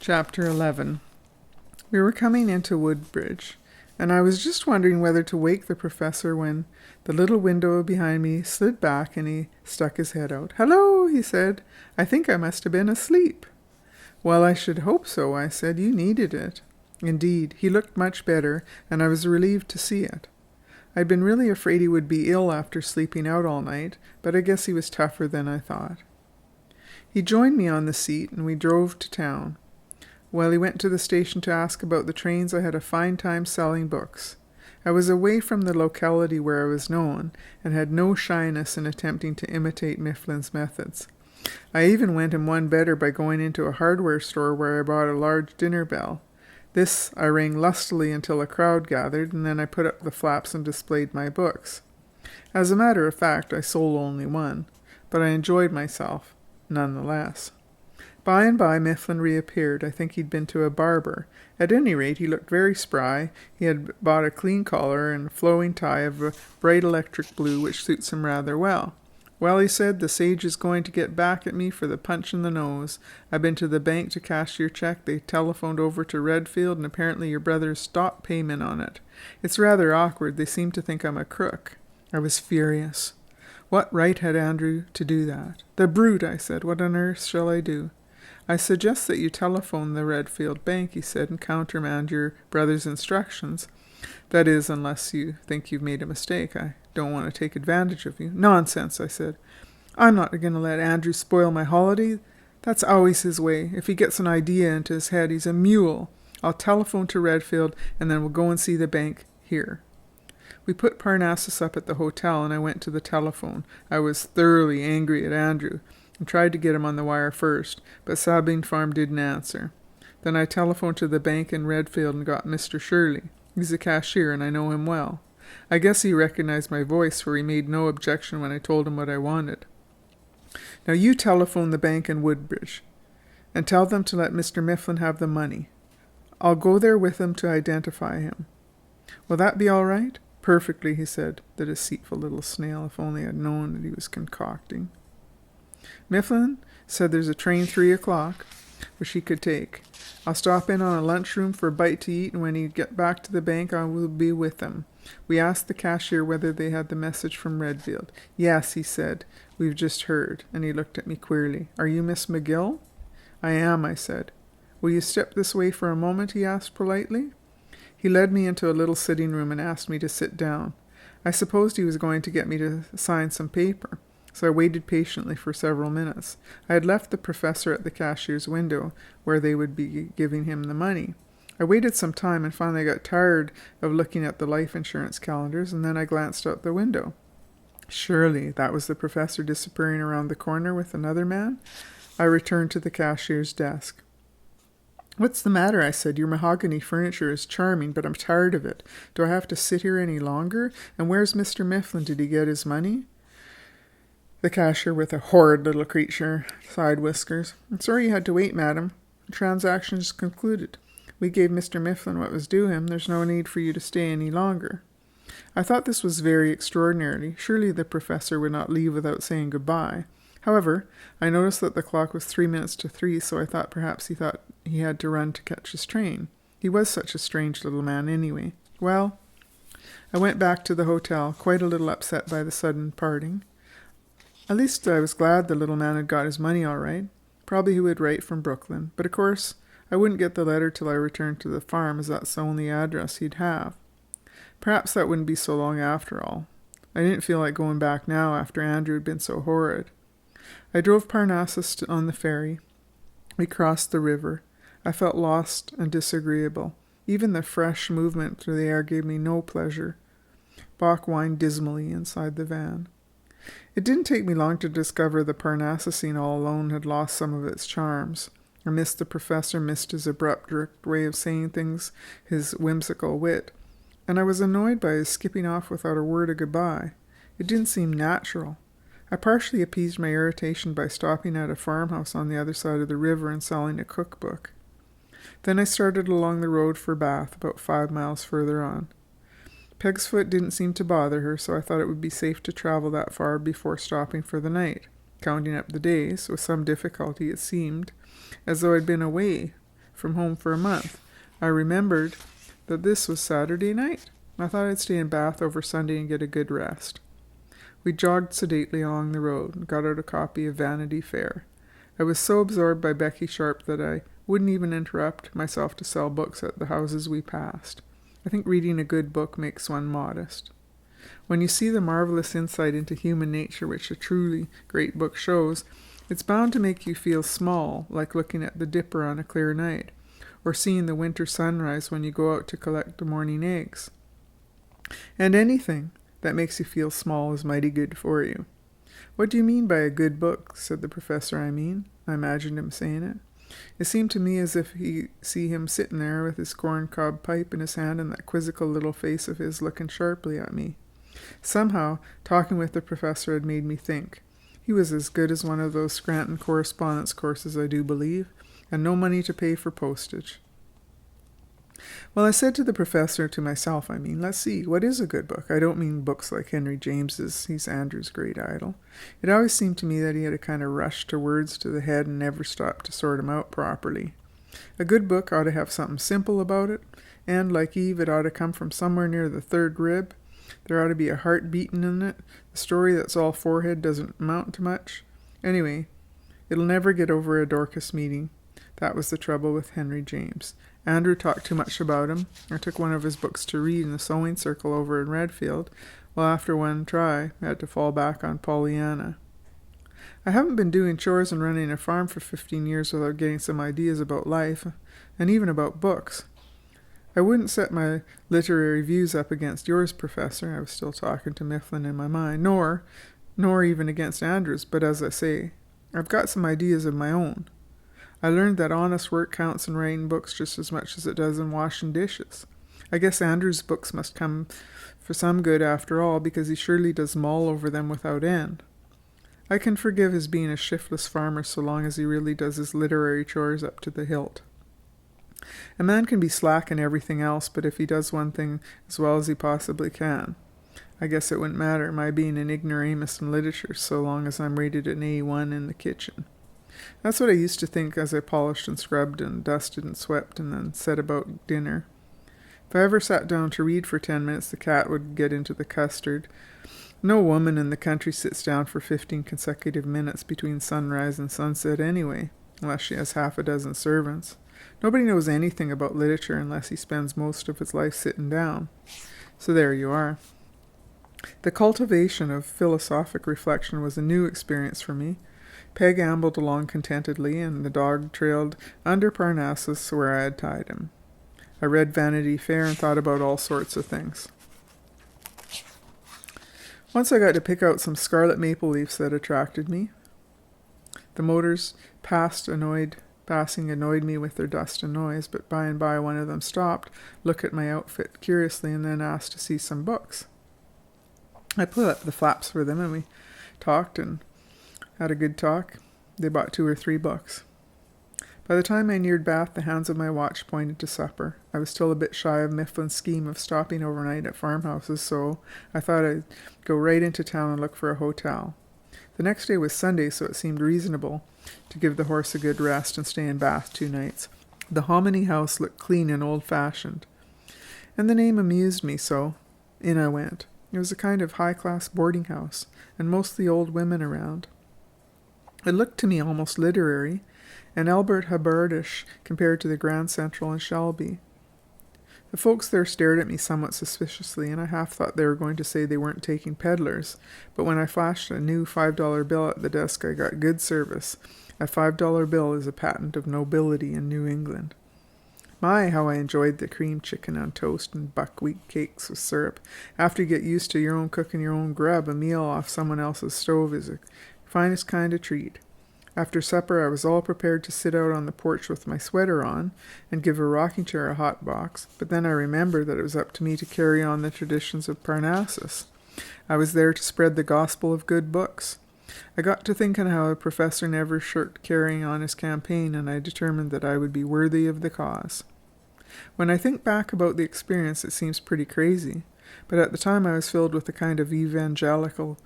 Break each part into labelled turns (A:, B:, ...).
A: Chapter 11. We were coming into Woodbridge, and I was just wondering whether to wake the professor when the little window behind me slid back and he stuck his head out. "Hello," he said. "I think I must have been asleep." "Well, I should hope so," I said. "You needed it." Indeed, he looked much better, and I was relieved to see it. I'd been really afraid he would be ill after sleeping out all night, but I guess he was tougher than I thought. He joined me on the seat, and we drove to town. While he went to the station to ask about the trains, I had a fine time selling books. I was away from the locality where I was known, and had no shyness in attempting to imitate Mifflin's methods. I even went him one better by going into a hardware store where I bought a large dinner bell. This I rang lustily until a crowd gathered, and then I put up the flaps and displayed my books. As a matter of fact, I sold only one, but I enjoyed myself nonetheless. By and by Mifflin reappeared. I think he'd been to a barber. At any rate, he looked very spry. He had bought a clean collar and a flowing tie of a bright electric blue, which suits him rather well. "Well," he said, "the sage is going to get back at me for the punch in the nose. I've been to the bank to cash your check. They telephoned over to Redfield, and apparently your brother stopped payment on it. It's rather awkward. They seem to think I'm a crook." I was furious. What right had Andrew to do that? "The brute," I said. "What on earth shall I do?" "I suggest that you telephone the Redfield Bank," he said, "and countermand your brother's instructions. That is, unless you think you've made a mistake. I don't want to take advantage of you." "Nonsense," I said. "I'm not going to let Andrew spoil my holiday. That's always his way. If he gets an idea into his head, he's a mule. I'll telephone to Redfield, and then we'll go and see the bank here." We put Parnassus up at the hotel, and I went to the telephone. I was thoroughly angry at Andrew, and tried to get him on the wire first, but Sabine Farm didn't answer. Then I telephoned to the bank in Redfield and got Mr. Shirley. He's a cashier, and I know him well. I guess he recognized my voice, for he made no objection when I told him what I wanted. "Now you telephone the bank in Woodbridge, and tell them to let Mr. Mifflin have the money. I'll go there with him to identify him." "Will that be all right?" "Perfectly," he said. The deceitful little snail, if only I'd known that he was concocting. Mifflin said there's a train 3:00, which he could take. I'll stop in on a lunchroom for a bite to eat, and when he get back to the bank I will be with him. We asked the cashier whether they had the message from Redfield. "Yes," he said, "we've just heard," and he looked at me queerly. "Are you Miss McGill?" "I am," I said. "Will you step this way for a moment?" he asked politely. He led me into a little sitting room and asked me to sit down. I supposed he was going to get me to sign some paper, so I waited patiently for several minutes. I had left the professor at the cashier's window, where they would be giving him the money. I waited some time and finally got tired of looking at the life insurance calendars, and then I glanced out the window. Surely that was the professor disappearing around the corner with another man? I returned to the cashier's desk. "What's the matter?" I said. "Your mahogany furniture is charming, but I'm tired of it. Do I have to sit here any longer? And where's Mr. Mifflin? Did he get his money?" The cashier, with a horrid little creature, side whiskers. "I'm sorry you had to wait, madam. The transaction is concluded. We gave Mr. Mifflin what was due him. There's no need for you to stay any longer." I thought this was very extraordinary. Surely the professor would not leave without saying goodbye. However, I noticed that the clock was 3 minutes to 3, so I thought perhaps he thought he had to run to catch his train. He was such a strange little man anyway. Well, I went back to the hotel, quite a little upset by the sudden parting. At least I was glad the little man had got his money all right. Probably he would write from Brooklyn, but of course I wouldn't get the letter till I returned to the farm, as that's the only address he'd have. Perhaps that wouldn't be so long after all. I didn't feel like going back now after Andrew had been so horrid. I drove Parnassus on the ferry. We crossed the river. I felt lost and disagreeable. Even the fresh movement through the air gave me no pleasure. Bach whined dismally inside the van. It didn't take me long to discover the Parnassusine all alone had lost some of its charms. I missed the professor, missed his abrupt, direct way of saying things, his whimsical wit, and I was annoyed by his skipping off without a word of goodbye. It didn't seem natural. I partially appeased my irritation by stopping at a farmhouse on the other side of the river and selling a cookbook. Then I started along the road for Bath, about 5 miles further on. Peg's foot didn't seem to bother her, so I thought it would be safe to travel that far before stopping for the night. Counting up the days, with some difficulty it seemed, as though I'd been away from home for a month. I remembered that this was Saturday night. I thought I'd stay in Bath over Sunday and get a good rest. We jogged sedately along the road and got out a copy of Vanity Fair. I was so absorbed by Becky Sharp that I wouldn't even interrupt myself to sell books at the houses we passed. I think reading a good book makes one modest. When you see the marvelous insight into human nature which a truly great book shows, it's bound to make you feel small, like looking at the dipper on a clear night, or seeing the winter sunrise when you go out to collect the morning eggs. And anything that makes you feel small is mighty good for you. "What do you mean by a good book?" said the professor. I imagined him saying it. It seemed to me as if he see him sitting there with his corncob pipe in his hand and that quizzical little face of his looking sharply at me. Somehow, talking with the professor had made me think. He was as good as one of those Scranton correspondence courses, I do believe, and no money to pay for postage. Well, I said to the professor, to myself, let's see, what is a good book? I don't mean books like Henry James's. He's Andrew's great idol. It always seemed to me that he had a kind of rush to words to the head and never stopped to sort 'em out properly. A good book ought to have something simple about it, and, like Eve, it ought to come from somewhere near the third rib. There ought to be a heart beating in it. The story that's all forehead doesn't amount to much. Anyway, it'll never get over a Dorcas meeting. That was the trouble with Henry James. Andrew talked too much about him. I took one of his books to read in the sewing circle over in Redfield. Well, after one try, I had to fall back on Pollyanna. I haven't been doing chores and running a farm for 15 years without getting some ideas about life, and even about books. I wouldn't set my literary views up against yours, Professor. I was still talking to Mifflin in my mind, nor even against Andrew's, but as I say, I've got some ideas of my own. I learned that honest work counts in writing books just as much as it does in washing dishes. I guess Andrew's books must come for some good after all, because he surely does mull over them without end. I can forgive his being a shiftless farmer so long as he really does his literary chores up to the hilt. A man can be slack in everything else, but if he does one thing as well as he possibly can, I guess it wouldn't matter my being an ignoramus in literature so long as I'm rated an A1 in the kitchen. That's what I used to think as I polished and scrubbed and dusted and swept and then set about dinner. If I ever sat down to read for 10 minutes, the cat would get into the custard. No woman in the country sits down for 15 consecutive minutes between sunrise and sunset anyway, unless she has half a dozen servants. Nobody knows anything about literature unless he spends most of his life sitting down. So there you are. The cultivation of philosophic reflection was a new experience for me. Peg ambled along contentedly, and the dog trailed under Parnassus where I had tied him. I read Vanity Fair and thought about all sorts of things. Once I got to pick out some scarlet maple leaves that attracted me. The motors passing annoyed me with their dust and noise, but by and by one of them stopped, looked at my outfit curiously, and then asked to see some books. I put up the flaps for them, and we talked and had a good talk. They bought 2 or 3 books. By the time I neared Bath, the hands of my watch pointed to supper. I was still a bit shy of Mifflin's scheme of stopping overnight at farmhouses, so I thought I'd go right into town and look for a hotel. The next day was Sunday, so it seemed reasonable to give the horse a good rest and stay in Bath 2 nights. The Hominy House looked clean and old-fashioned, and the name amused me, so in I went. It was a kind of high-class boarding house, and mostly old women around. It looked to me almost literary, and Albert Hubbard-ish compared to the Grand Central in Shelby. The folks there stared at me somewhat suspiciously, and I half thought they were going to say they weren't taking peddlers, but when I flashed a new $5 bill at the desk, I got good service. A $5 bill is a patent of nobility in New England. My, how I enjoyed the cream chicken on toast and buckwheat cakes with syrup. After you get used to your own cooking your own grub, a meal off someone else's stove is the finest kind of treat. After supper, I was all prepared to sit out on the porch with my sweater on and give a rocking chair a hot box, but then I remembered that it was up to me to carry on the traditions of Parnassus. I was there to spread the gospel of good books. I got to thinking how a professor never shirked carrying on his campaign, and I determined that I would be worthy of the cause. When I think back about the experience, it seems pretty crazy, but at the time I was filled with a kind of evangelical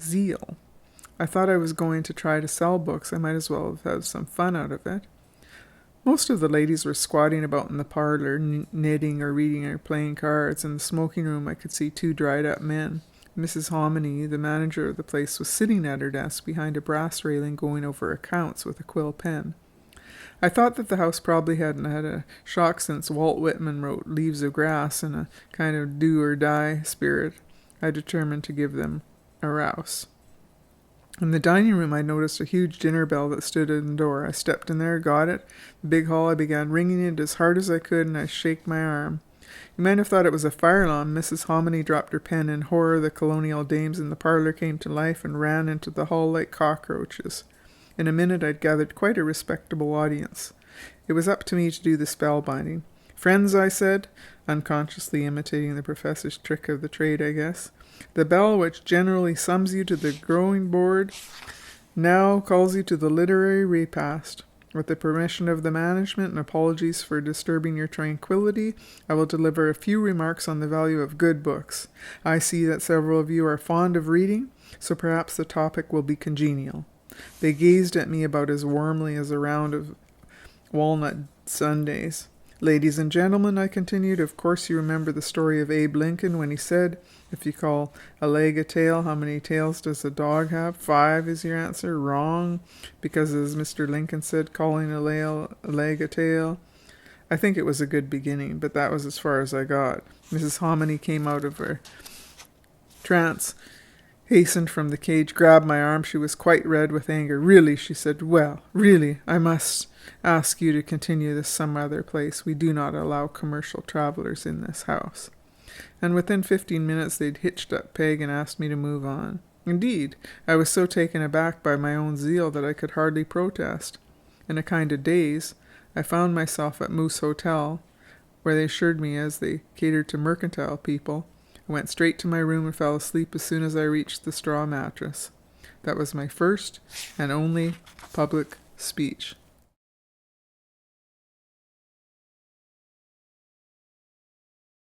A: zeal. I thought I was going to try to sell books. I might as well have had some fun out of it. Most of the ladies were squatting about in the parlor, knitting or reading or playing cards. In the smoking room I could see 2 dried-up men. Mrs. Hominy, the manager of the place, was sitting at her desk behind a brass railing going over accounts with a quill pen. I thought that the house probably hadn't had a shock since Walt Whitman wrote Leaves of Grass in a kind of do-or-die spirit. I determined to give them a rouse. In the dining room I noticed a huge dinner bell that stood in the door. I stepped in there, got it. The big hall, I began ringing it as hard as I could, and I shaked my arm. You might have thought it was a fire alarm. Mrs. Hominy dropped her pen. In horror, the colonial dames in the parlor came to life and ran into the hall like cockroaches. In a minute I'd gathered quite a respectable audience. It was up to me to do the spellbinding. "Friends," I said, unconsciously imitating the professor's trick of the trade, I guess. "The bell which generally sums you to the drawing board now calls you to the literary repast. With the permission of the management and apologies for disturbing your tranquillity, I will deliver a few remarks on the value of good books. I see that several of you are fond of reading, so perhaps the topic will be congenial." They gazed at me about as warmly as a round of walnut sundaes. "Ladies and gentlemen," I continued, "of course you remember the story of Abe Lincoln when he said, 'If you call a leg a tail, how many tails does a dog have? 5 is your answer. Wrong, because as Mr. Lincoln said, calling a leg a tail.' I think it was a good beginning, but that was as far as I got. Mrs. Hominy came out of her trance, hastened from the cage, grabbed my arm. She was quite red with anger. "Really," she said, "well, really, I must ask you to continue this some other place. We do not allow commercial travelers in this house." And within 15 minutes they'd hitched up Peg and asked me to move on. Indeed, I was so taken aback by my own zeal that I could hardly protest. In a kind of daze, I found myself at Moose Hotel, where they assured me as they catered to mercantile people. I went straight to my room and fell asleep as soon as I reached the straw mattress. That was my first and only public speech.